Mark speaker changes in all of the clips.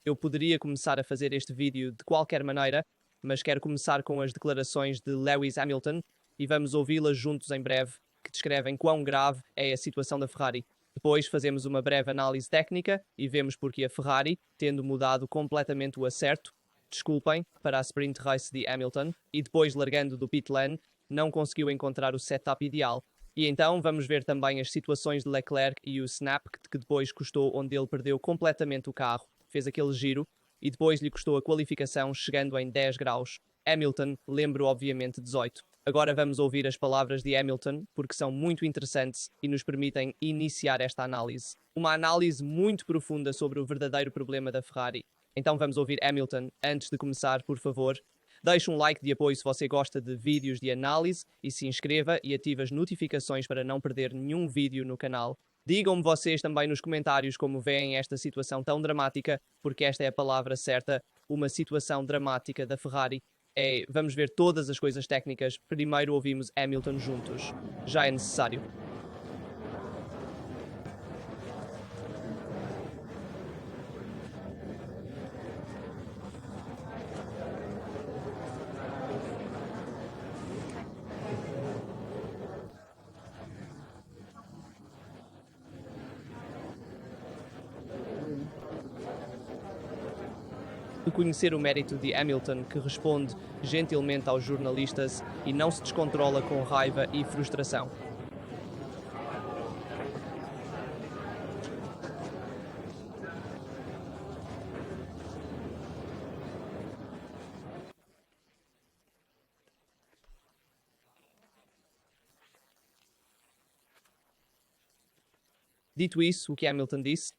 Speaker 1: Eu poderia começar a fazer este vídeo de qualquer maneira, mas quero começar com as declarações de Lewis Hamilton e vamos ouvi-las juntos em breve, que descrevem quão grave é a situação da Ferrari. Depois fazemos uma breve análise técnica e vemos porque a Ferrari, tendo mudado completamente o acerto, desculpem, para a sprint race de Hamilton, e depois largando do pit lane, não conseguiu encontrar o setup ideal. E então vamos ver também as situações de Leclerc e o snap que depois custou, onde ele perdeu completamente o carro, fez aquele giro e depois lhe custou a qualificação chegando em 10 graus. Hamilton, lembro obviamente 18. Agora vamos ouvir as palavras de Hamilton porque são muito interessantes e nos permitem iniciar esta análise. Uma análise muito profunda sobre o verdadeiro problema da Ferrari. Então vamos ouvir Hamilton. Antes de começar, por favor, deixe um like de apoio se você gosta de vídeos de análise e se inscreva e ative as notificações para não perder nenhum vídeo no canal. Digam-me vocês também nos comentários como veem esta situação tão dramática, porque esta é a palavra certa, uma situação dramática da Ferrari. Vamos ver todas as coisas técnicas. Primeiro ouvimos Hamilton juntos. Já é necessário. Reconhecer o mérito de Hamilton, que responde gentilmente aos jornalistas e não se descontrola com raiva e frustração. Dito isso, o que Hamilton disse?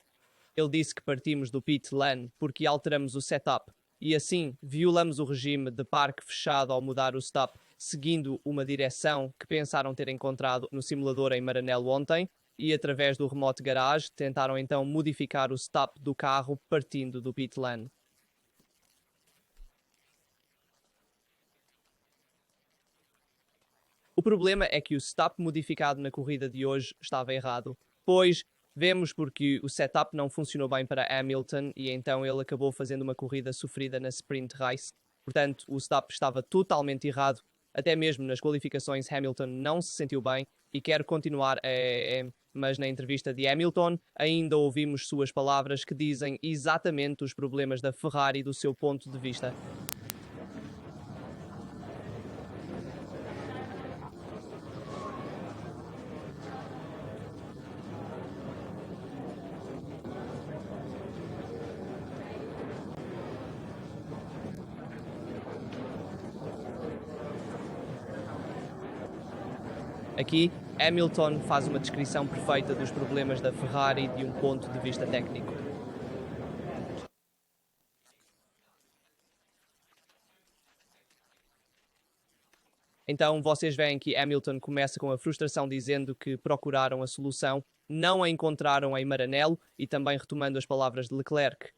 Speaker 1: Ele disse que partimos do pit lane porque alteramos o setup e assim violamos o regime de parque fechado ao mudar o stop, seguindo uma direção que pensaram ter encontrado no simulador em Maranello ontem e através do remote garage tentaram então modificar o stop do carro partindo do pit lane. O problema é que o stop modificado na corrida de hoje estava errado, pois vemos porque o setup não funcionou bem para Hamilton e então ele acabou fazendo uma corrida sofrida na sprint race. Portanto, o stop estava totalmente errado. Até mesmo nas qualificações Hamilton não se sentiu bem e quer continuar mas na entrevista de Hamilton ainda ouvimos suas palavras que dizem exatamente os problemas da Ferrari do seu ponto de vista. Aqui, Hamilton faz uma descrição perfeita dos problemas da Ferrari de um ponto de vista técnico. Então, vocês veem que Hamilton começa com a frustração dizendo que procuraram a solução, não a encontraram em Maranello e também retomando as palavras de Leclerc,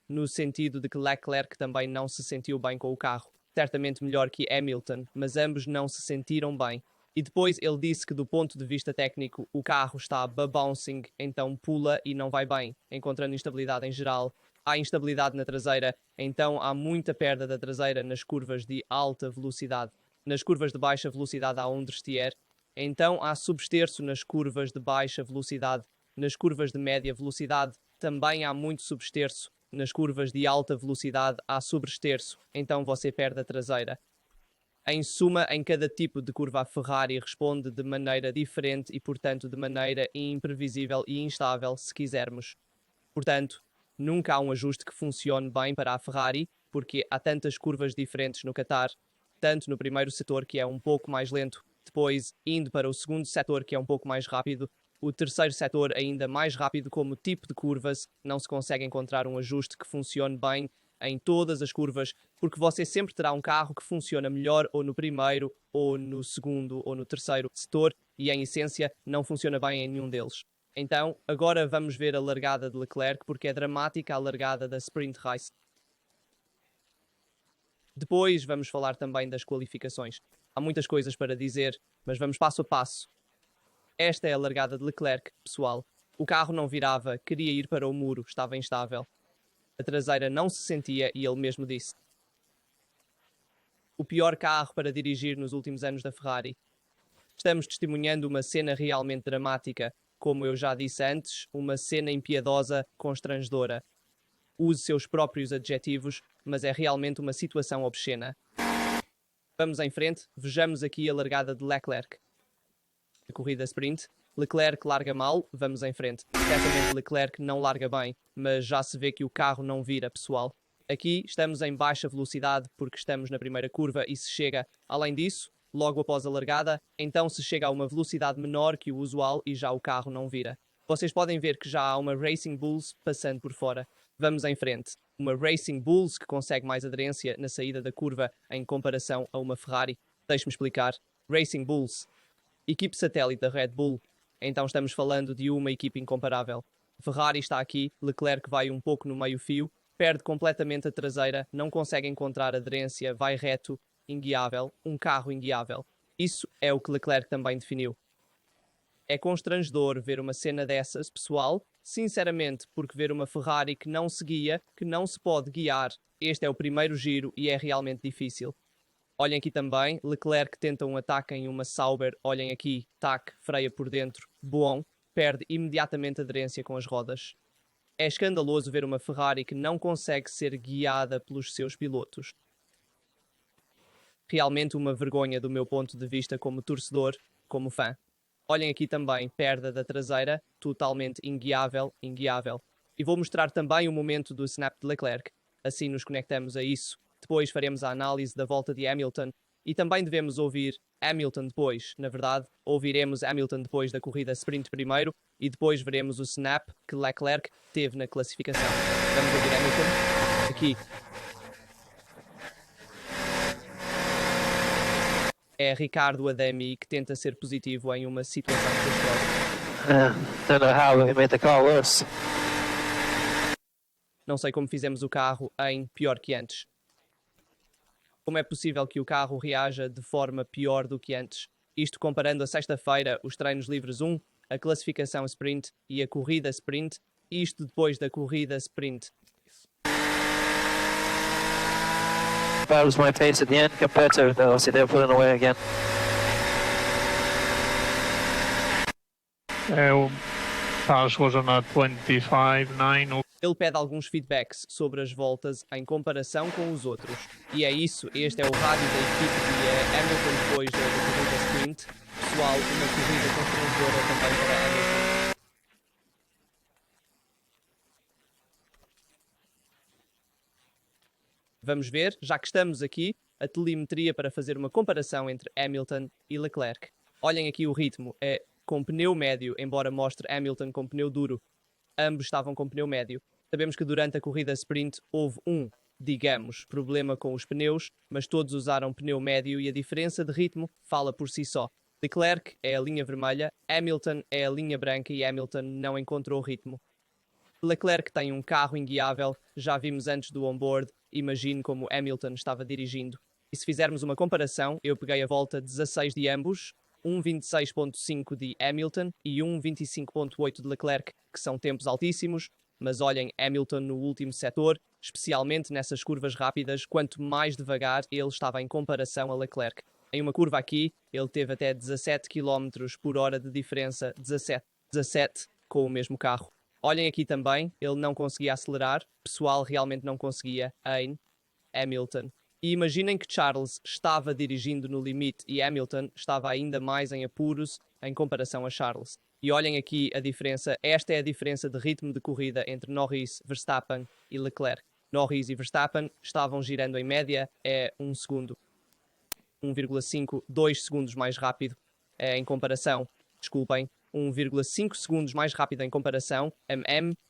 Speaker 1: no sentido de que Leclerc também não se sentiu bem com o carro. Certamente melhor que Hamilton, mas ambos não se sentiram bem. E depois ele disse que do ponto de vista técnico o carro está bouncing, então pula e não vai bem, encontrando instabilidade em geral. Há instabilidade na traseira, então há muita perda da traseira nas curvas de alta velocidade. Nas curvas de baixa velocidade há understeer, então há substerço nas curvas de baixa velocidade. Nas curvas de média velocidade também há muito substerço. Nas curvas de alta velocidade há sobresterço, então você perde a traseira. Em suma, em cada tipo de curva a Ferrari responde de maneira diferente e, portanto, de maneira imprevisível e instável, se quisermos. Portanto, nunca há um ajuste que funcione bem para a Ferrari, porque há tantas curvas diferentes no Qatar, tanto no primeiro setor, que é um pouco mais lento, depois indo para o segundo setor, que é um pouco mais rápido, o terceiro setor ainda mais rápido. Como tipo de curvas, não se consegue encontrar um ajuste que funcione bem em todas as curvas, porque você sempre terá um carro que funciona melhor ou no primeiro, ou no segundo, ou no terceiro setor, e em essência não funciona bem em nenhum deles. Então, agora vamos ver a largada de Leclerc, porque é dramática a largada da sprint race. Depois vamos falar também das qualificações. Há muitas coisas para dizer, mas vamos passo a passo. Esta é a largada de Leclerc, pessoal. O carro não virava, queria ir para o muro, estava instável. A traseira não se sentia e ele mesmo disse: o pior carro para dirigir nos últimos anos da Ferrari. Estamos testemunhando uma cena realmente dramática, como eu já disse antes, uma cena impiedosa, constrangedora. Use seus próprios adjetivos, mas é realmente uma situação obscena. Vamos em frente, vejamos aqui a largada de Leclerc. A corrida sprint, Leclerc larga mal, vamos em frente. Certamente Leclerc não larga bem, mas já se vê que o carro não vira, pessoal. Aqui estamos em baixa velocidade porque estamos na primeira curva e se chega, além disso, logo após a largada, então se chega a uma velocidade menor que o usual e já o carro não vira. Vocês podem ver que já há uma Racing Bulls passando por fora. Vamos em frente. Uma Racing Bulls que consegue mais aderência na saída da curva em comparação a uma Ferrari. Deixe-me explicar. Racing Bulls, equipe satélite da Red Bull. Então estamos falando de uma equipe incomparável. Ferrari está aqui, Leclerc vai um pouco no meio-fio, perde completamente a traseira, não consegue encontrar aderência, vai reto, inguiável, um carro inguiável. Isso é o que Leclerc também definiu. É constrangedor ver uma cena dessas, pessoal, sinceramente, porque ver uma Ferrari que não se guia, que não se pode guiar, este é o primeiro giro e é realmente difícil. Olhem aqui também, Leclerc tenta um ataque em uma Sauber, olhem aqui, tac, freia por dentro, bom, perde imediatamente aderência com as rodas. É escandaloso ver uma Ferrari que não consegue ser guiada pelos seus pilotos. Realmente uma vergonha do meu ponto de vista como torcedor, como fã. Olhem aqui também, perda da traseira, totalmente inguiável, inguiável. E vou mostrar também o momento do snap de Leclerc. Assim nos conectamos a isso. Depois faremos a análise da volta de Hamilton. E também devemos ouvir Hamilton depois. Na verdade, ouviremos Hamilton depois da corrida sprint primeiro e depois veremos o snap que Leclerc teve na classificação. Vamos ouvir Hamilton aqui. É Ricardo Ademi que tenta ser positivo em uma situação catastrófica.
Speaker 2: Don't know how we made the car worse.
Speaker 1: Não sei como fizemos o carro em pior que antes. Como é possível que o carro reaja de forma pior do que antes? Isto comparando a sexta-feira, os treinos livres 1, a classificação sprint e a corrida sprint, e isto depois da corrida sprint.
Speaker 2: That was my pace at the end compared to obviously they were pulling away again.
Speaker 3: Cars was on a 25.9.
Speaker 1: Ele pede alguns feedbacks sobre as voltas em comparação com os outros. E é isso, este é o rádio da equipe de Hamilton depois da corrida sprint. Pessoal, uma corrida constrangedora também para Hamilton. Vamos ver, já que estamos aqui, a telemetria para fazer uma comparação entre Hamilton e Leclerc. Olhem aqui o ritmo, é com pneu médio, embora mostre Hamilton com pneu duro. Ambos estavam com pneu médio. Sabemos que durante a corrida sprint houve digamos, problema com os pneus, mas todos usaram pneu médio e a diferença de ritmo fala por si só. Leclerc é a linha vermelha, Hamilton é a linha branca e Hamilton não encontrou ritmo. Leclerc tem um carro inguiável, já vimos antes do onboard, imagine como Hamilton estava dirigindo. E se fizermos uma comparação, eu peguei a volta 16 de ambos, 1.26.5 de Hamilton e 1.25.8 de Leclerc, que são tempos altíssimos, mas olhem Hamilton no último setor, especialmente nessas curvas rápidas, quanto mais devagar ele estava em comparação a Leclerc. Em uma curva aqui, ele teve até 17 km por hora de diferença, 17 com o mesmo carro. Olhem aqui também, ele não conseguia acelerar, pessoal realmente não conseguia em Hamilton. E imaginem que Charles estava dirigindo no limite e Hamilton estava ainda mais em apuros em comparação a Charles. E olhem aqui a diferença, esta é a diferença de ritmo de corrida entre Norris, Verstappen e Leclerc. Norris e Verstappen estavam girando em média 1 segundo. 1,5, 2 segundos mais rápido em comparação, 1,5 segundos mais rápido em comparação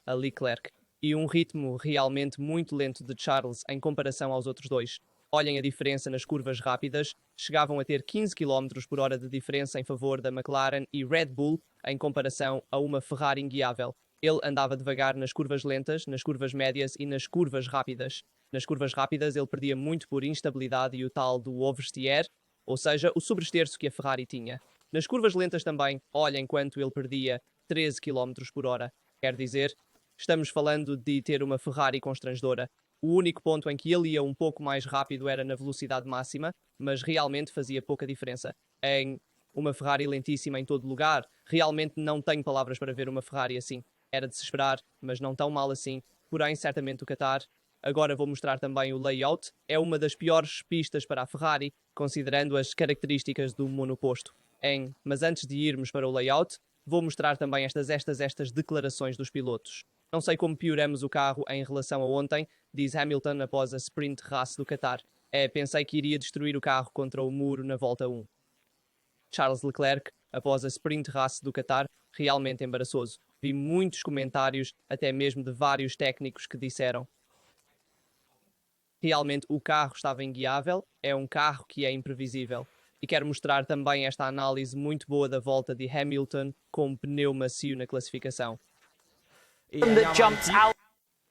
Speaker 1: a Leclerc. E um ritmo realmente muito lento de Charles em comparação aos outros dois. Olhem a diferença nas curvas rápidas, chegavam a ter 15 km por hora de diferença em favor da McLaren e Red Bull em comparação a uma Ferrari inguiável. Ele andava devagar nas curvas lentas, nas curvas médias e nas curvas rápidas. Nas curvas rápidas ele perdia muito por instabilidade e o tal do oversteer, ou seja, o sobresterço que a Ferrari tinha. Nas curvas lentas também, olhem quanto ele perdia 13 km por hora. Quer dizer, estamos falando de ter uma Ferrari constrangedora. O único ponto em que ele ia um pouco mais rápido era na velocidade máxima, mas realmente fazia pouca diferença. Em uma Ferrari lentíssima em todo lugar, realmente não tenho palavras para ver uma Ferrari assim. Era de se esperar, mas não tão mal assim. Porém, certamente o Qatar. Agora vou mostrar também o layout. É uma das piores pistas para a Ferrari, considerando as características do monoposto. Mas antes de irmos para o layout, vou mostrar também estas declarações dos pilotos. Não sei como pioramos o carro em relação a ontem, diz Hamilton após a sprint race do Qatar. Pensei que iria destruir o carro contra o muro na volta 1. Charles Leclerc, após a sprint race do Qatar, realmente embaraçoso. Vi muitos comentários, até mesmo de vários técnicos que disseram: realmente o carro estava inguiável, é um carro que é imprevisível. E quero mostrar também esta análise muito boa da volta de Hamilton com um pneu macio na classificação.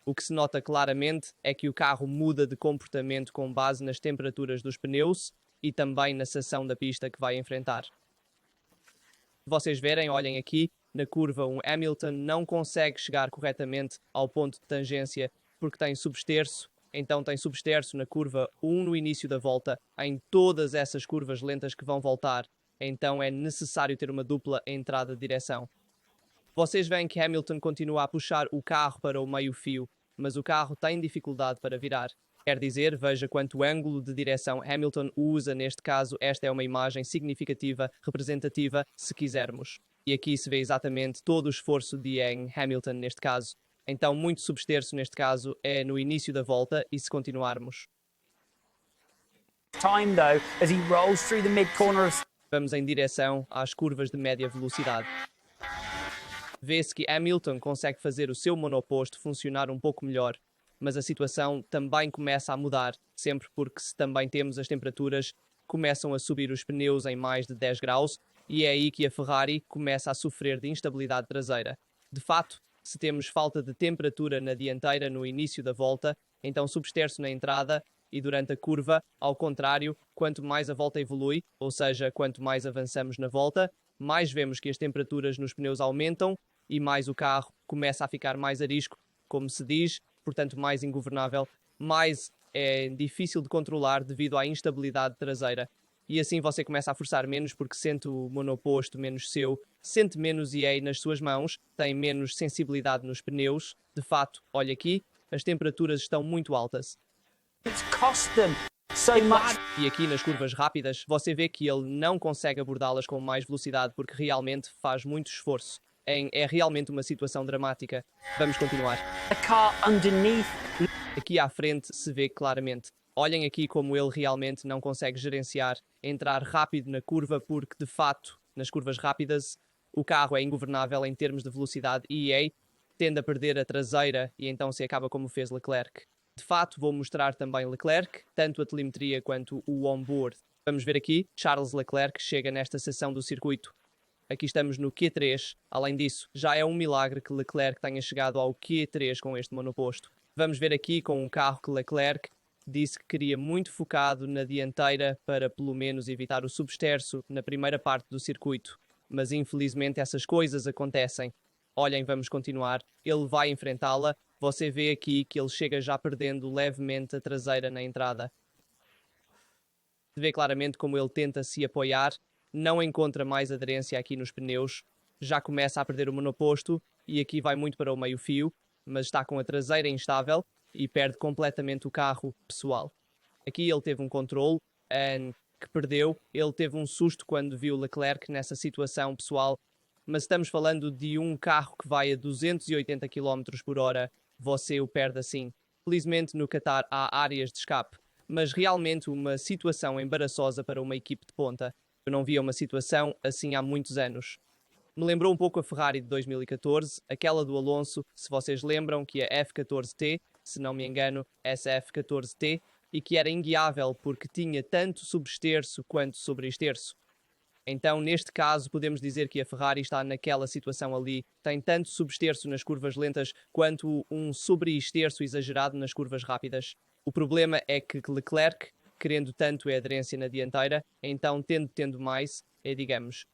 Speaker 1: O que se nota claramente é que o carro muda de comportamento com base nas temperaturas dos pneus e também na seção da pista que vai enfrentar. Se vocês verem, olhem aqui, na curva 1, Hamilton não consegue chegar corretamente ao ponto de tangência porque tem substerço. Então tem substerço na curva 1 no início da volta, em todas essas curvas lentas que vão voltar. Então é necessário ter uma dupla entrada de direção. Vocês veem que Hamilton continua a puxar o carro para o meio-fio, mas o carro tem dificuldade para virar. Quer dizer, veja quanto ângulo de direção Hamilton usa neste caso. Esta é uma imagem significativa, representativa, se quisermos. E aqui se vê exatamente todo o esforço de Hamilton neste caso. Então, muito substerço neste caso é no início da volta e se continuarmos. Vamos em direção às curvas de média velocidade. Vê-se que Hamilton consegue fazer o seu monoposto funcionar um pouco melhor, mas a situação também começa a mudar, sempre porque se também temos as temperaturas, começam a subir os pneus em mais de 10 graus e é aí que a Ferrari começa a sofrer de instabilidade traseira. De fato, se temos falta de temperatura na dianteira no início da volta, então substerço na entrada e durante a curva, ao contrário, quanto mais a volta evolui, ou seja, quanto mais avançamos na volta, mais vemos que as temperaturas nos pneus aumentam e mais o carro começa a ficar mais arisco, como se diz, portanto mais ingovernável, mais é difícil de controlar devido à instabilidade traseira. E assim você começa a forçar menos porque sente o monoposto menos seu, sente menos EA nas suas mãos, tem menos sensibilidade nos pneus. De fato, olha aqui, as temperaturas estão muito altas. E aqui nas curvas rápidas, você vê que ele não consegue abordá-las com mais velocidade porque realmente faz muito esforço. É realmente uma situação dramática. Vamos continuar. Aqui à frente se vê claramente. Olhem aqui como ele realmente não consegue gerenciar, entrar rápido na curva porque, de fato, nas curvas rápidas, o carro é ingovernável em termos de velocidade e EA tende a perder a traseira e então se acaba como fez Leclerc. De fato, vou mostrar também Leclerc, tanto a telemetria quanto o onboard. Vamos ver aqui, Charles Leclerc chega nesta seção do circuito. Aqui estamos no Q3. Além disso, já é um milagre que Leclerc tenha chegado ao Q3 com este monoposto. Vamos ver aqui com um carro que Leclerc disse que queria muito focado na dianteira para pelo menos evitar o substerço na primeira parte do circuito. Mas infelizmente essas coisas acontecem. Olhem, vamos continuar. Ele vai enfrentá-la. Você vê aqui que ele chega já perdendo levemente a traseira na entrada. Se vê claramente como ele tenta se apoiar, não encontra mais aderência aqui nos pneus, já começa a perder o monoposto e aqui vai muito para o meio-fio, mas está com a traseira instável e perde completamente o carro pessoal. Aqui ele teve um controle que perdeu, ele teve um susto quando viu Leclerc nessa situação pessoal, mas estamos falando de um carro que vai a 280 km por hora, você o perde assim. Felizmente no Qatar há áreas de escape, mas realmente uma situação embaraçosa para uma equipe de ponta. Eu não via uma situação assim há muitos anos. Me lembrou um pouco a Ferrari de 2014, aquela do Alonso, se vocês lembram que a F14T, se não me engano, essa F14T, e que era inguiável porque tinha tanto substerço quanto sobreesterço. Então, neste caso, podemos dizer que a Ferrari está naquela situação ali, tem tanto substerço nas curvas lentas quanto um sobreesterço exagerado nas curvas rápidas. O problema é que Leclerc, querendo tanto a aderência na dianteira, então tendo mais, digamos,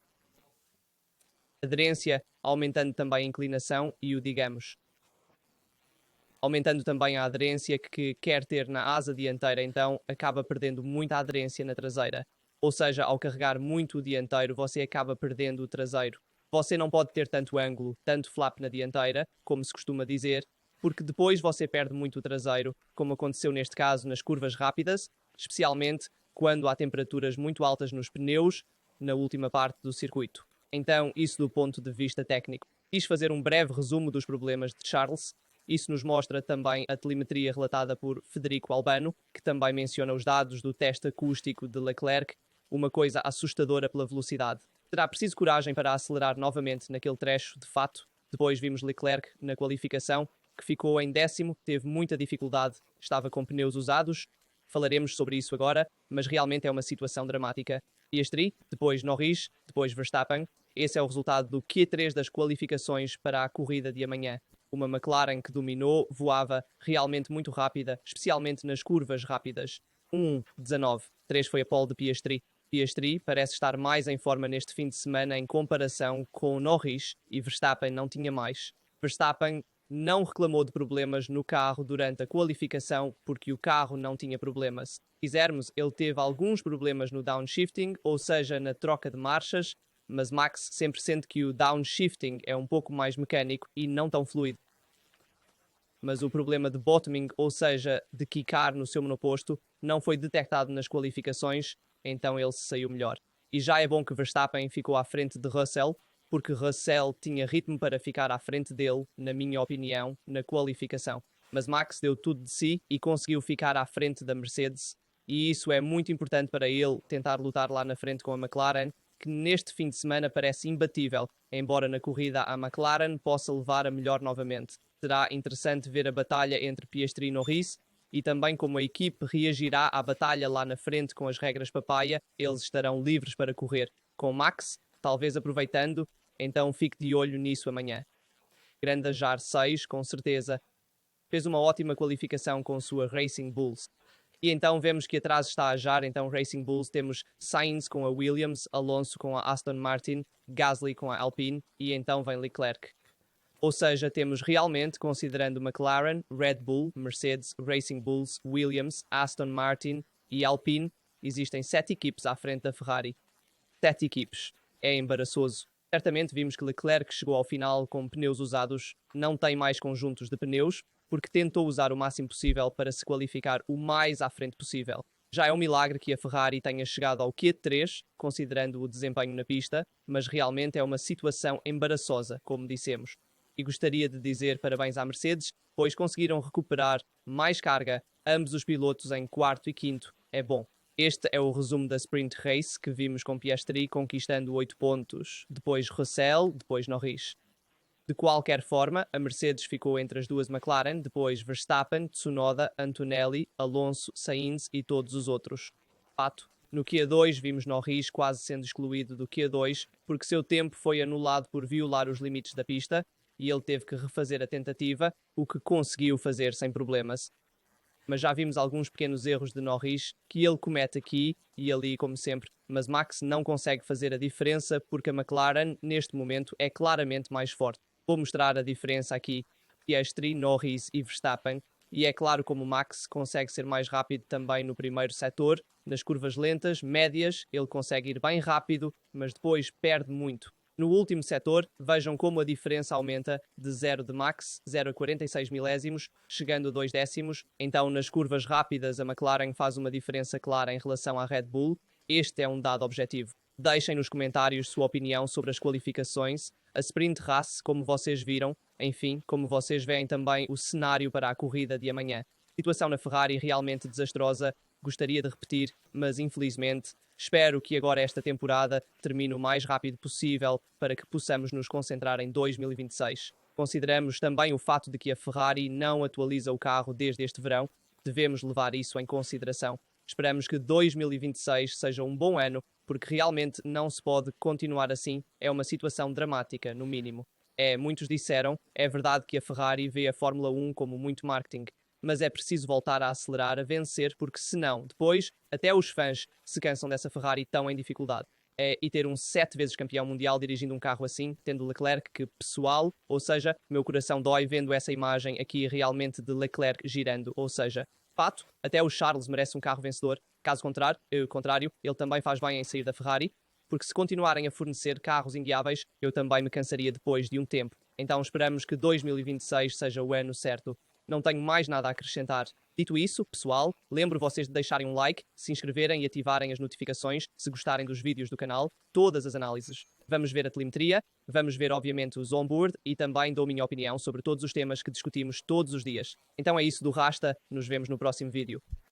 Speaker 1: aderência, aumentando também a inclinação e o digamos. aumentando também a aderência que quer ter na asa dianteira, então acaba perdendo muita aderência na traseira. Ou seja, ao carregar muito o dianteiro, você acaba perdendo o traseiro. Você não pode ter tanto ângulo, tanto flap na dianteira, como se costuma dizer, porque depois você perde muito o traseiro, como aconteceu neste caso nas curvas rápidas, especialmente quando há temperaturas muito altas nos pneus, na última parte do circuito. Então, isso do ponto de vista técnico. Quis fazer um breve resumo dos problemas de Charles. Isso nos mostra também a telemetria relatada por Federico Albano, que também menciona os dados do teste acústico de Leclerc, uma coisa assustadora pela velocidade. Será preciso coragem para acelerar novamente naquele trecho, de fato. Depois vimos Leclerc na qualificação, que ficou em 10º, teve muita dificuldade, estava com pneus usados. Falaremos sobre isso agora, mas realmente é uma situação dramática. Piastri, depois Norris, depois Verstappen. Esse é o resultado do Q3 das qualificações para a corrida de amanhã. Uma McLaren que dominou, voava realmente muito rápida, especialmente nas curvas rápidas. 1.19. 3 foi a pole de Piastri. Piastri parece estar mais em forma neste fim de semana em comparação com Norris e Verstappen não tinha mais. Verstappen não reclamou de problemas no carro durante a qualificação porque o carro não tinha problemas. Se quisermos, ele teve alguns problemas no downshifting, ou seja, na troca de marchas, mas Max sempre sente que o downshifting é um pouco mais mecânico e não tão fluido. Mas o problema de bottoming, ou seja, de quicar no seu monoposto, não foi detectado nas qualificações, então ele se saiu melhor. E já é bom que Verstappen ficou à frente de Russell, porque Russell tinha ritmo para ficar à frente dele, na minha opinião, na qualificação. Mas Max deu tudo de si e conseguiu ficar à frente da Mercedes, e isso é muito importante para ele tentar lutar lá na frente com a McLaren, que neste fim de semana parece imbatível, embora na corrida a McLaren possa levar a melhor novamente. Será interessante ver a batalha entre Piastri e Norris, e também como a equipe reagirá à batalha lá na frente com as regras papaya, eles estarão livres para correr. Com Max, talvez aproveitando, então fique de olho nisso amanhã. Grande Jar 6, com certeza. Fez uma ótima qualificação com sua Racing Bulls. E então vemos que atrás está a Jar, então Racing Bulls temos Sainz com a Williams, Alonso com a Aston Martin, Gasly com a Alpine e então vem Leclerc. Ou seja, temos realmente, considerando McLaren, Red Bull, Mercedes, Racing Bulls, Williams, Aston Martin e Alpine, existem 7 equipes à frente da Ferrari. 7 equipes. É embaraçoso. Certamente vimos que Leclerc chegou ao final com pneus usados, não tem mais conjuntos de pneus, porque tentou usar o máximo possível para se qualificar o mais à frente possível. Já é um milagre que a Ferrari tenha chegado ao Q3, considerando o desempenho na pista, mas realmente é uma situação embaraçosa, como dissemos. E gostaria de dizer parabéns à Mercedes, pois conseguiram recuperar mais carga, ambos os pilotos em 4º e 5º. É bom. Este é o resumo da Sprint Race que vimos com Piastri conquistando 8 pontos, depois Russell, depois Norris. De qualquer forma, a Mercedes ficou entre as duas McLaren, depois Verstappen, Tsunoda, Antonelli, Alonso, Sainz e todos os outros. Fato, no Q2 vimos Norris quase sendo excluído do Q2 porque seu tempo foi anulado por violar os limites da pista e ele teve que refazer a tentativa, o que conseguiu fazer sem problemas. Mas já vimos alguns pequenos erros de Norris que ele comete aqui e ali, como sempre, mas Max não consegue fazer a diferença porque a McLaren, neste momento, é claramente mais forte. Vou mostrar a diferença aqui. Piastri, Norris e Verstappen. E é claro como Max consegue ser mais rápido também no primeiro setor. Nas curvas lentas, médias, ele consegue ir bem rápido, mas depois perde muito. No último setor, vejam como a diferença aumenta de 0 de Max, 0 a 46 milésimos, chegando a 2 décimos. Então, nas curvas rápidas, a McLaren faz uma diferença clara em relação à Red Bull. Este é um dado objetivo. Deixem nos comentários sua opinião sobre as qualificações, a Sprint Race, como vocês viram, enfim, como vocês veem também o cenário para a corrida de amanhã. Situação na Ferrari realmente desastrosa, gostaria de repetir, mas infelizmente espero que agora esta temporada termine o mais rápido possível para que possamos nos concentrar em 2026. Consideramos também o fato de que a Ferrari não atualiza o carro desde este verão, devemos levar isso em consideração. Esperamos que 2026 seja um bom ano, porque realmente não se pode continuar assim, é uma situação dramática, no mínimo. Muitos disseram, é verdade que a Ferrari vê a Fórmula 1 como muito marketing, mas é preciso voltar a acelerar, a vencer, porque senão, depois, até os fãs se cansam dessa Ferrari tão em dificuldade. e ter um 7 vezes campeão mundial dirigindo um carro assim, tendo Leclerc que pessoal, ou seja, meu coração dói vendo essa imagem aqui realmente de Leclerc girando, ou seja, fato, até o Charles merece um carro vencedor, caso contrário, ele também faz bem em sair da Ferrari, porque se continuarem a fornecer carros inguiáveis, eu também me cansaria depois de um tempo. Então esperamos que 2026 seja o ano certo. Não tenho mais nada a acrescentar. Dito isso, pessoal, lembro vocês de deixarem um like, se inscreverem e ativarem as notificações se gostarem dos vídeos do canal, todas as análises. Vamos ver a telemetria, vamos ver obviamente os onboard e também dou a minha opinião sobre todos os temas que discutimos todos os dias. Então é isso do Rasta, nos vemos no próximo vídeo.